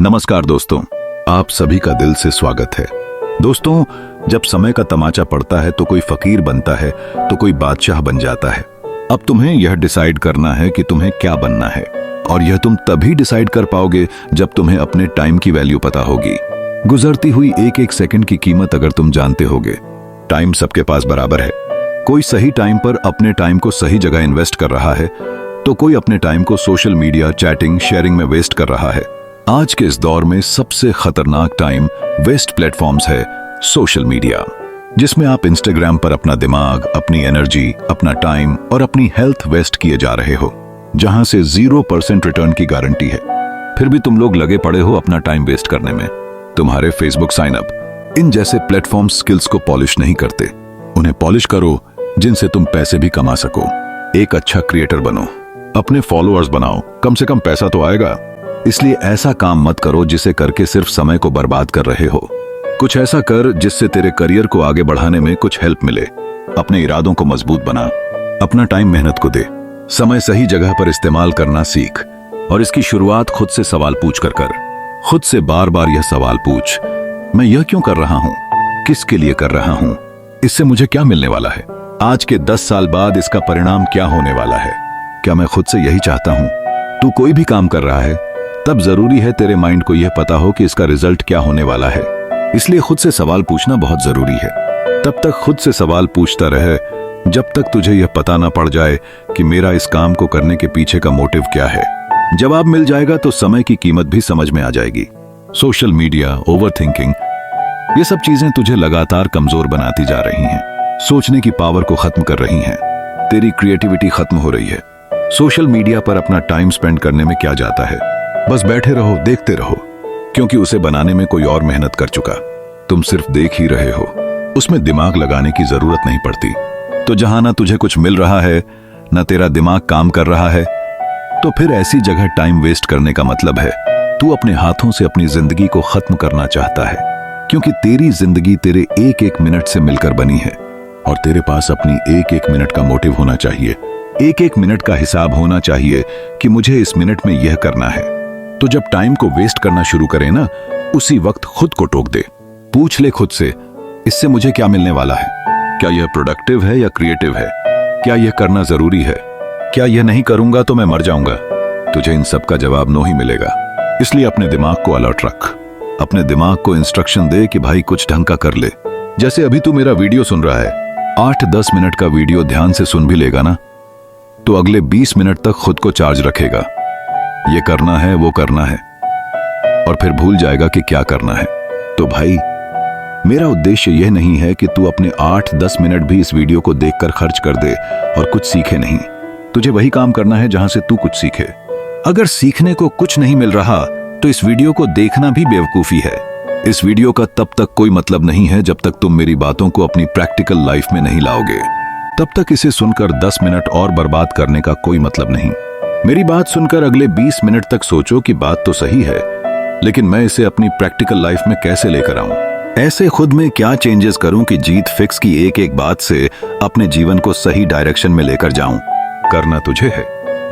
नमस्कार दोस्तों, आप सभी का दिल से स्वागत है। दोस्तों, जब समय का तमाचा पड़ता है तो कोई फकीर बनता है तो कोई बादशाह बन जाता है। अब तुम्हें यह डिसाइड करना है कि तुम्हें क्या बनना है, और यह तुम तभी डिसाइड कर पाओगे जब तुम्हें अपने टाइम की वैल्यू पता होगी। गुजरती हुई एक एक सेकंड की कीमत अगर तुम जानते होगे। टाइम सबके पास बराबर है। कोई सही टाइम पर अपने टाइम को सही जगह इन्वेस्ट कर रहा है तो कोई अपने टाइम को सोशल मीडिया, चैटिंग, शेयरिंग में वेस्ट कर रहा है। आज के इस दौर में सबसे खतरनाक टाइम वेस्ट प्लेटफॉर्म्स है सोशल मीडिया, जिसमें आप इंस्टाग्राम पर अपना दिमाग, अपनी एनर्जी, अपना टाइम और अपनी हेल्थ वेस्ट किए जा रहे हो, जहां से 0% रिटर्न की गारंटी है। फिर भी तुम लोग लगे पड़े हो अपना टाइम वेस्ट करने में। तुम्हारे फेसबुक साइन अप, इन जैसे प्लेटफॉर्म स्किल्स को पॉलिश नहीं करते। उन्हें पॉलिश करो जिनसे तुम पैसे भी कमा सको। एक अच्छा क्रिएटर बनो, अपने फॉलोअर्स बनाओ, कम से कम पैसा तो आएगा। इसलिए ऐसा काम मत करो जिसे करके सिर्फ समय को बर्बाद कर रहे हो। कुछ ऐसा कर जिससे तेरे करियर को आगे बढ़ाने में कुछ हेल्प मिले। अपने इरादों को मजबूत बना, अपना टाइम मेहनत को दे। समय सही जगह पर इस्तेमाल करना सीख, और इसकी शुरुआत खुद से सवाल पूछ कर कर। खुद से बार बार यह सवाल पूछ, मैं यह क्यों कर रहा हूं, किसके लिए कर रहा हूं, इससे मुझे क्या मिलने वाला है, आज के 10 साल बाद इसका परिणाम क्या होने वाला है। क्या मैं खुद से यही चाहता हूं? तू कोई भी काम कर रहा है तब जरूरी है तेरे माइंड को यह पता हो कि इसका रिजल्ट क्या होने वाला है। इसलिए खुद से सवाल पूछना बहुत जरूरी है। तब तक खुद से सवाल पूछता रहे जब तक तुझे यह पता ना पड़ जाए कि मेरा इस काम को करने के पीछे का मोटिव क्या है। जवाब मिल जाएगा तो समय की कीमत भी समझ में आ जाएगी। सोशल मीडिया, ओवरथिंकिंग, ये सब चीजें तुझे लगातार कमजोर बनाती जा रही हैं। सोचने की पावर को खत्म कर रही हैं। तेरी क्रिएटिविटी खत्म हो रही है। सोशल मीडिया पर अपना टाइम स्पेंड करने में क्या जाता है? बस बैठे रहो, देखते रहो, क्योंकि उसे बनाने में कोई और मेहनत कर चुका। तुम सिर्फ देख ही रहे हो, उसमें दिमाग लगाने की जरूरत नहीं पड़ती। तो जहां ना तुझे कुछ मिल रहा है, ना तेरा दिमाग काम कर रहा है, तो फिर ऐसी जगह टाइम वेस्ट करने का मतलब है तू अपने हाथों से अपनी जिंदगी को खत्म करना चाहता है। क्योंकि तेरी जिंदगी तेरे एक एक मिनट से मिलकर बनी है, और तेरे पास अपनी एक एक मिनट का मोटिव होना चाहिए। एक एक मिनट का हिसाब होना चाहिए कि मुझे इस मिनट में यह करना है। तो जब टाइम को वेस्ट करना शुरू करें ना, उसी वक्त खुद को टोक दे। पूछ ले खुद से, इससे मुझे क्या मिलने वाला है? क्या यह प्रोडक्टिव है या क्रिएटिव है? क्या यह करना जरूरी है? क्या यह नहीं करूंगा तो मैं मर जाऊंगा? तुझे इन सब का जवाब नो ही मिलेगा। इसलिए अपने दिमाग को अलर्ट रख। अपने दिमाग को इंस्ट्रक्शन दे कि भाई कुछ ढंग का कर ले। जैसे अभी तू मेरा वीडियो सुन रहा है, 8-10 मिनट का वीडियो ध्यान से सुन भी लेगा ना, तो अगले 20 मिनट तक खुद को चार्ज रखेगा। ये करना है, वो करना है, और फिर भूल जाएगा कि क्या करना है। तो भाई, मेरा उद्देश्य यह नहीं है कि तू अपने 8-10 मिनट भी इस वीडियो को देखकर खर्च कर दे और कुछ सीखे नहीं। तुझे वही काम करना है जहां से तू कुछ सीखे। अगर सीखने को कुछ नहीं मिल रहा तो इस वीडियो को देखना भी बेवकूफी है। इस वीडियो का तब तक कोई मतलब नहीं है जब तक तुम मेरी बातों को अपनी प्रैक्टिकल लाइफ में नहीं लाओगे। तब तक इसे सुनकर 10 मिनट और बर्बाद करने का कोई मतलब नहीं। मेरी बात सुनकर अगले 20 मिनट तक सोचो कि बात तो सही है, लेकिन मैं इसे अपनी प्रैक्टिकल लाइफ में कैसे लेकर आऊं? ऐसे खुद में क्या चेंजेस करूं कि जीत फिक्स की एक एक बात से अपने जीवन को सही डायरेक्शन में लेकर जाऊं? करना तुझे है,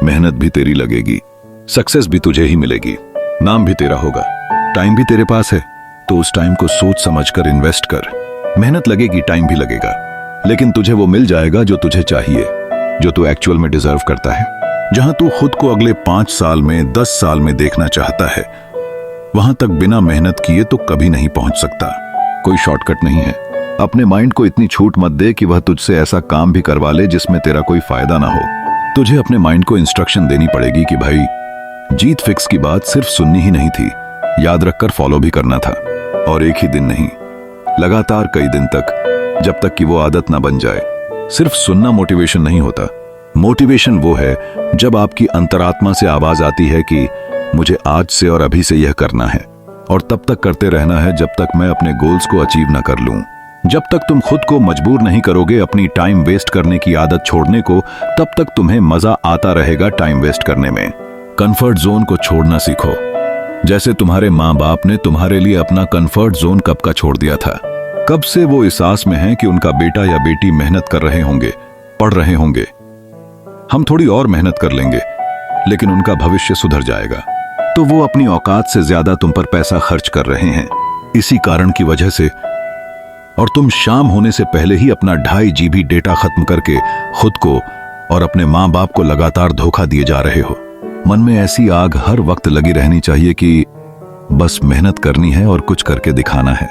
मेहनत भी तेरी लगेगी, सक्सेस भी तुझे ही मिलेगी, नाम भी तेरा होगा। टाइम भी तेरे पास है, तो उस टाइम को सोच समझ कर इन्वेस्ट कर। मेहनत लगेगी, टाइम भी लगेगा, लेकिन तुझे वो मिल जाएगा जो तुझे चाहिए, जो तू एक्चुअल में डिजर्व करता है। जहां तू खुद को अगले 5 साल में, 10 साल में देखना चाहता है, वहां तक बिना मेहनत किए तो कभी नहीं पहुंच सकता। कोई शॉर्टकट नहीं है। अपने माइंड को इतनी छूट मत दे कि वह तुझसे ऐसा काम भी करवा ले जिसमें तेरा कोई फायदा ना हो। तुझे अपने माइंड को इंस्ट्रक्शन देनी पड़ेगी कि भाई, जीत फिक्स की बात सिर्फ सुननी ही नहीं थी, याद रखकर फॉलो भी करना था। और एक ही दिन नहीं, लगातार कई दिन तक, जब तक कि वो आदत ना बन जाए। सिर्फ सुनना मोटिवेशन नहीं होता। मोटिवेशन वो है जब आपकी अंतरात्मा से आवाज आती है कि मुझे आज से और अभी से यह करना है, और तब तक करते रहना है जब तक मैं अपने गोल्स को अचीव ना कर लूं। जब तक तुम खुद को मजबूर नहीं करोगे अपनी टाइम वेस्ट करने की आदत छोड़ने को, तब तक तुम्हें मजा आता रहेगा टाइम वेस्ट करने में। कंफर्ट जोन को छोड़ना सीखो। जैसे तुम्हारे माँ बाप ने तुम्हारे लिए अपना कंफर्ट जोन कब का छोड़ दिया था। कब से वो इस आस में हैं कि उनका बेटा या बेटी मेहनत कर रहे होंगे, पढ़ रहे होंगे। हम थोड़ी और मेहनत कर लेंगे, लेकिन उनका भविष्य सुधर जाएगा। तो वो अपनी औकात से ज्यादा तुम पर पैसा खर्च कर रहे हैं। इसी कारण की वजह से और तुम शाम होने से पहले ही अपना 2.5 GB डेटा खत्म करके खुद को और अपने माँ बाप को लगातार धोखा दिए जा रहे हो। मन में ऐसी आग हर वक्त लगी रहनी चाहिए कि बस मेहनत करनी है और कुछ करके दिखाना है,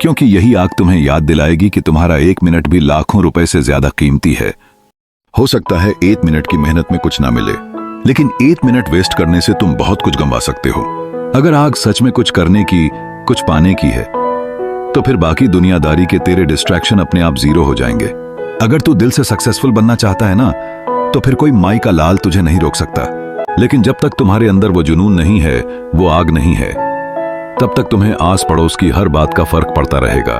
क्योंकि यही आग तुम्हें याद दिलाएगी कि तुम्हारा 1 मिनट भी लाखों रुपए से ज्यादा कीमती है। हो सकता है 1 मिनट की मेहनत में कुछ ना मिले, लेकिन 1 मिनट वेस्ट करने से तुम बहुत कुछ गंवा सकते हो। अगर आग सच में कुछ करने की, कुछ पाने की है, तो फिर बाकी दुनियादारी के तेरे डिस्ट्रैक्शन अपने आप जीरो हो जाएंगे। अगर तू दिल से सक्सेसफुल बनना चाहता है ना, तो फिर कोई माई का लाल तुझे नहीं रोक सकता। लेकिन जब तक तुम्हारे अंदर वो जुनून नहीं है, वो आग नहीं है, तब तक तुम्हें आस पड़ोस की हर बात का फर्क पड़ता रहेगा।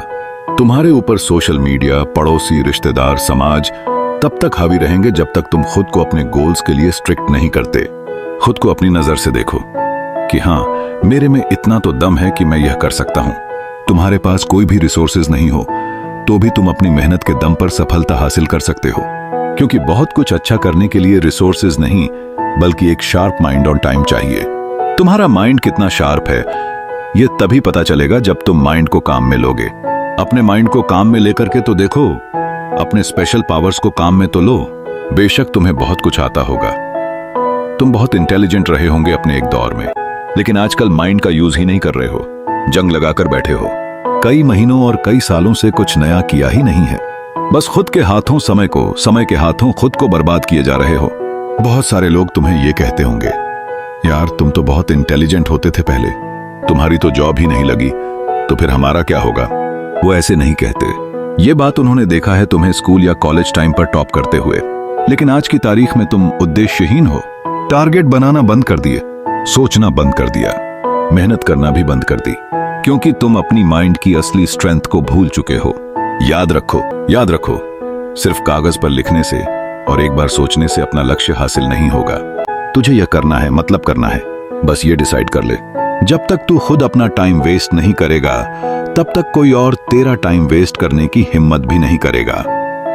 तुम्हारे ऊपर सोशल मीडिया, पड़ोसी, रिश्तेदार, समाज तब तक हावी रहेंगे जब तक तुम खुद को अपने गोल्स के लिए स्ट्रिक्ट नहीं करते। खुद को अपनी नजर से देखो कि हाँ, मेरे में इतना तो दम है कि मैं यह कर सकता हूं। तुम्हारे पास कोई भी रिसोर्सेज नहीं हो तो भी तुम अपनी मेहनत के दम पर सफलता हासिल कर सकते हो, क्योंकि बहुत कुछ अच्छा करने के लिए रिसोर्सेज नहीं बल्कि एक शार्प माइंड और टाइम चाहिए। तुम्हारा माइंड कितना शार्प है यह तभी पता चलेगा जब तुम माइंड को काम में लोगे। अपने माइंड को काम में लेकर के तो देखो, अपने स्पेशल पावर्स को काम में तो लो। बेशक तुम्हें बहुत कुछ आता होगा, तुम बहुत इंटेलिजेंट रहे होंगे अपने एक दौर में, लेकिन आजकल माइंड का यूज ही नहीं कर रहे हो, जंग लगाकर बैठे हो। कई महीनों और कई सालों से कुछ नया किया ही नहीं है, बस खुद के हाथों समय के हाथों खुद को बर्बाद किए जा रहे हो। बहुत सारे लोग तुम्हें ये कहते होंगे, यार तुम तो बहुत इंटेलिजेंट होते थे पहले, तुम्हारी तो जॉब ही नहीं लगी, तो फिर हमारा क्या होगा। वो ऐसे नहीं कहते। ये बात उन्होंने देखा है तुम्हें स्कूल या कॉलेज टाइम पर टॉप करते हुए, लेकिन आज की तारीख में तुम उद्देश्यहीन हो। टारगेट बनाना बंद कर दिए, सोचना बंद कर दिया, मेहनत करना भी बंद कर दी, क्योंकि तुम अपनी माइंड की असली स्ट्रेंथ को भूल चुके हो। याद रखो, सिर्फ कागज पर लिखने से और एक बार सोचने से अपना लक्ष्य हासिल नहीं होगा। तुझे यह करना है, मतलब करना है, बस ये डिसाइड कर ले। जब तक तू खुद अपना टाइम वेस्ट नहीं करेगा, तब तक कोई और तेरा टाइम वेस्ट करने की हिम्मत भी नहीं करेगा।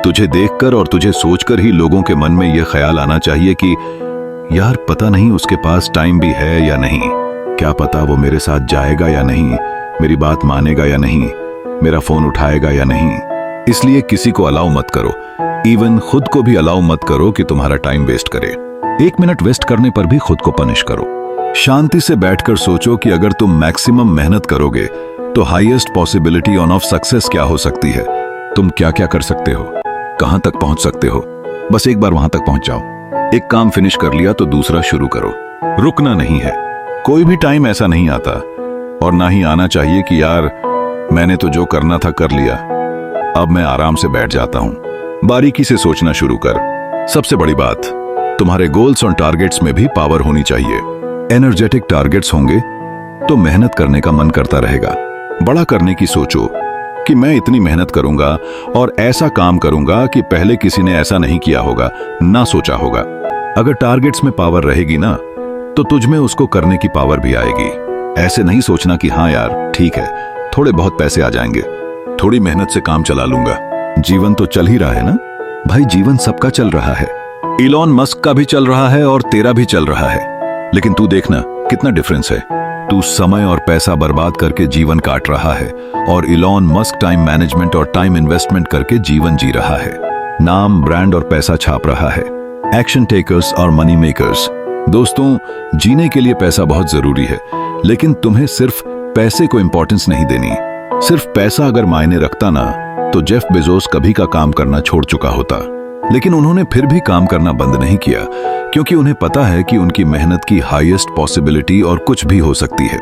तुझे देखकर और तुझे सोचकर ही लोगों के मन में यह ख्याल आना चाहिए कि यार पता नहीं उसके पास टाइम भी है या नहीं, क्या पता वो मेरे साथ जाएगा या नहीं, मेरी बात मानेगा या नहीं, मेरा फोन उठाएगा या नहीं। इसलिए किसी को अलाउ मत करो, इवन खुद को भी अलाउ मत करो कि तुम्हारा टाइम वेस्ट करे। 1 मिनट वेस्ट करने पर भी खुद को पनिश करो। शांति से बैठकर सोचो कि अगर तुम मैक्सिमम मेहनत करोगे तो highest possibility on off success क्या हो सकती है। तुम क्या क्या कर सकते हो, कहां तक पहुंच सकते हो, बस एक बार वहां तक पहुंच जाओ। एक काम फिनिश कर लिया तो दूसरा शुरू करो, रुकना नहीं है। कोई भी टाइम ऐसा नहीं आता और ना ही आना चाहिए कि यार मैंने तो जो करना था कर लिया, अब मैं आराम से बैठ जाता हूं। बारीकी से सोचना शुरू कर। सबसे बड़ी बात, तुम्हारे गोल्स और टारगेट्स में भी पावर होनी चाहिए। एनर्जेटिक टारगेट्स होंगे तो मेहनत करने का मन करता रहेगा। बड़ा करने की सोचो कि मैं इतनी मेहनत करूंगा और ऐसा काम करूंगा कि पहले किसी ने ऐसा नहीं किया होगा, ना सोचा होगा। अगर टारगेट्स में पावर रहेगी ना, तो तुझ में उसको करने की पावर भी आएगी। ऐसे नहीं सोचना कि हाँ यार ठीक है, थोड़े बहुत पैसे आ जाएंगे, थोड़ी मेहनत से काम चला लूंगा। जीवन तो चल ही रहा है ना भाई, जीवन सबका चल रहा है। इलॉन मस्क का भी चल रहा है और तेरा भी चल रहा है, लेकिन तू देखना कितना डिफरेंस है। तू समय और पैसा बर्बाद करके जीवन काट रहा है और इलॉन मस्क टाइम मैनेजमेंट और टाइम इन्वेस्टमेंट करके जीवन जी रहा है। नाम, ब्रांड और पैसा छाप रहा है। एक्शन टेकर्स और मनी मेकर्स। दोस्तों, जीने के लिए पैसा बहुत जरूरी है, लेकिन तुम्हें सिर्फ पैसे को इंपॉर्टेंस नहीं देनी। सिर्फ पैसा अगर मायने रखता ना, तो जेफ बेजोस कभी का काम करना छोड़ चुका होता। लेकिन उन्होंने फिर भी काम करना बंद नहीं किया, क्योंकि उन्हें पता है कि उनकी मेहनत की हाईएस्ट पॉसिबिलिटी और कुछ भी हो सकती है।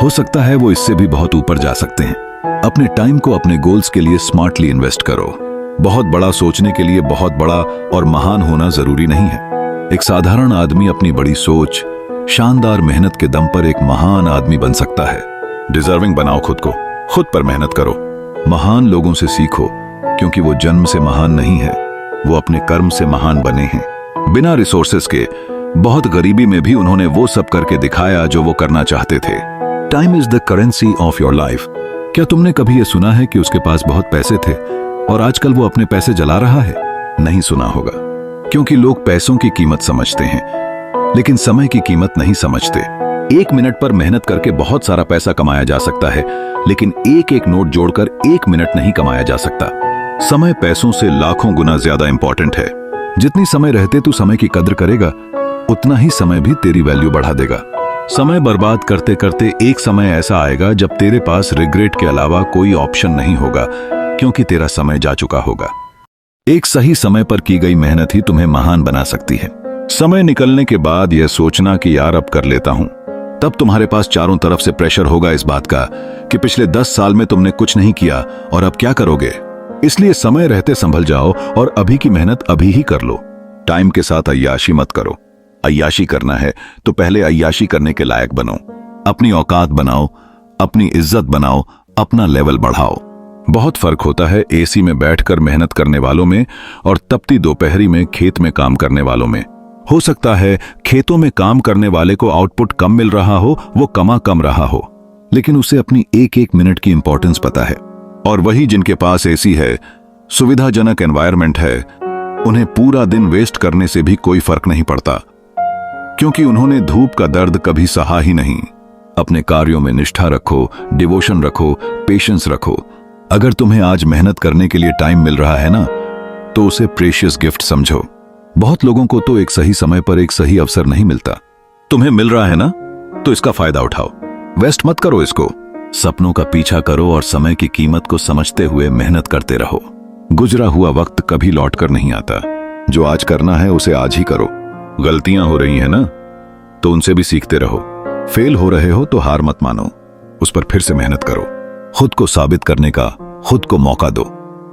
हो सकता है वो इससे भी बहुत ऊपर जा सकते हैं। अपने टाइम को अपने गोल्स के लिए स्मार्टली इन्वेस्ट करो। बहुत बड़ा सोचने के लिए बहुत बड़ा और महान होना जरूरी नहीं है। एक साधारण आदमी अपनी बड़ी सोच, शानदार मेहनत के दम पर एक महान आदमी बन सकता है। डिजर्विंग बनाओ खुद को, खुद पर मेहनत करो। महान लोगों से सीखो, क्योंकि वो जन्म से महान नहीं है, वो अपने कर्म से महान बने हैं। बिना रिसोर्सेस के, बहुत गरीबी में भी उन्होंने वो सब करके दिखाया जो वो करना चाहते थे। Time is the currency of your life. क्या तुमने कभी ये सुना है कि उसके पास बहुत पैसे थे और आजकल वो अपने पैसे जला रहा है? नहीं सुना होगा, क्योंकि लोग पैसों की कीमत समझते हैं, लेकिन समय की कीमत नहीं समझते। 1 मिनट पर मेहनत करके बहुत सारा पैसा कमाया जा सकता है, लेकिन एक एक नोट जोड़कर 1 मिनट नहीं कमाया जा सकता। समय पैसों से लाखों गुना ज्यादा इंपॉर्टेंट है। जितनी समय रहते तू समय की कद्र करेगा, उतना ही समय भी तेरी वैल्यू बढ़ा देगा। समय बर्बाद करते करते एक समय ऐसा आएगा जब तेरे पास रिग्रेट के अलावा कोई ऑप्शन नहीं होगा, क्योंकि तेरा समय जा चुका होगा। एक सही समय पर की गई मेहनत ही तुम्हें महान बना सकती है। समय निकलने के बाद यह सोचना कि यार अब कर लेता हूं, तब तुम्हारे पास चारों तरफ से प्रेशर होगा इस बात का कि पिछले 10 साल में तुमने कुछ नहीं किया और अब क्या करोगे। इसलिए समय रहते संभल जाओ और अभी की मेहनत अभी ही कर लो। टाइम के साथ अय्याशी मत करो। अय्याशी करना है तो पहले अय्याशी करने के लायक बनो। अपनी औकात बनाओ, अपनी इज्जत बनाओ, अपना लेवल बढ़ाओ। बहुत फर्क होता है एसी में बैठकर मेहनत करने वालों में और तपती दोपहरी में खेत में काम करने वालों में। हो सकता है खेतों में काम करने वाले को आउटपुट कम मिल रहा हो, वो कमा कम रहा हो, लेकिन उसे अपनी एक एक मिनट की इंपॉर्टेंस पता है। और वही जिनके पास एसी है, सुविधाजनक एनवायरनमेंट है, उन्हें पूरा दिन वेस्ट करने से भी कोई फर्क नहीं पड़ता, क्योंकि उन्होंने धूप का दर्द कभी सहा ही नहीं। अपने कार्यों में निष्ठा रखो, डिवोशन रखो, पेशेंस रखो। अगर तुम्हें आज मेहनत करने के लिए टाइम मिल रहा है ना, तो उसे प्रेशियस गिफ्ट समझो। बहुत लोगों को तो एक सही समय पर एक सही अवसर नहीं मिलता। तुम्हें मिल रहा है ना, तो इसका फायदा उठाओ। वेस्ट मत करो इसको। सपनों का पीछा करो और समय की कीमत को समझते हुए मेहनत करते रहो। गुजरा हुआ वक्त कभी लौट कर नहीं आता। जो आज करना है उसे आज ही करो। गलतियां हो रही हैं ना, तो उनसे भी सीखते रहो। फेल हो रहे हो तो हार मत मानो, उस पर फिर से मेहनत करो। खुद को साबित करने का खुद को मौका दो।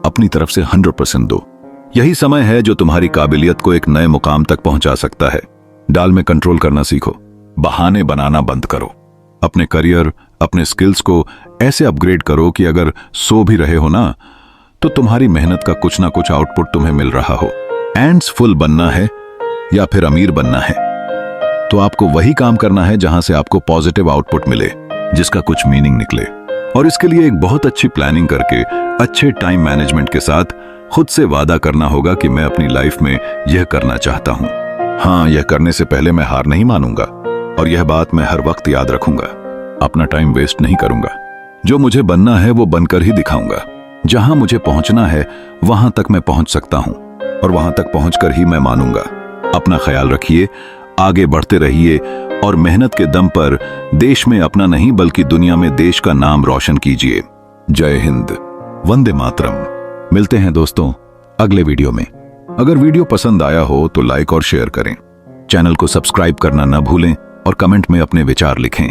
अपनी तरफ से 100% दो। यही समय है जो तुम्हारी काबिलियत को एक नए मुकाम तक पहुंचा सकता है। डाल में कंट्रोल करना सीखो। बहाने बनाना बंद करो। अपने करियर, अपने स्किल्स को ऐसे अपग्रेड करो कि अगर सो भी रहे हो ना, तो तुम्हारी मेहनत का कुछ ना कुछ आउटपुट तुम्हें मिल रहा हो। एंड्स फुल बनना है या फिर अमीर बनना है, तो आपको वही काम करना है जहां से आपको पॉजिटिव आउटपुट मिले, जिसका कुछ मीनिंग निकले। और इसके लिए एक बहुत अच्छी प्लानिंग करके, अच्छे टाइम मैनेजमेंट के साथ खुद से वादा करना होगा कि मैं अपनी लाइफ में यह करना चाहता हूं। हाँ, यह करने से पहले मैं हार नहीं मानूंगा, और यह बात मैं हर वक्त याद रखूंगा। अपना टाइम वेस्ट नहीं करूंगा। जो मुझे बनना है वो बनकर ही दिखाऊंगा। जहां मुझे पहुंचना है वहां तक मैं पहुंच सकता हूं, और वहां तक पहुंचकर ही मैं मानूंगा। अपना ख्याल रखिए, आगे बढ़ते रहिए और मेहनत के दम पर देश में अपना नहीं बल्कि दुनिया में देश का नाम रोशन कीजिए। जय हिंद, वंदे मातरम। मिलते हैं दोस्तों अगले वीडियो में। अगर वीडियो पसंद आया हो तो लाइक और शेयर करें। चैनल को सब्सक्राइब करना न भूलें और कमेंट में अपने विचार लिखें।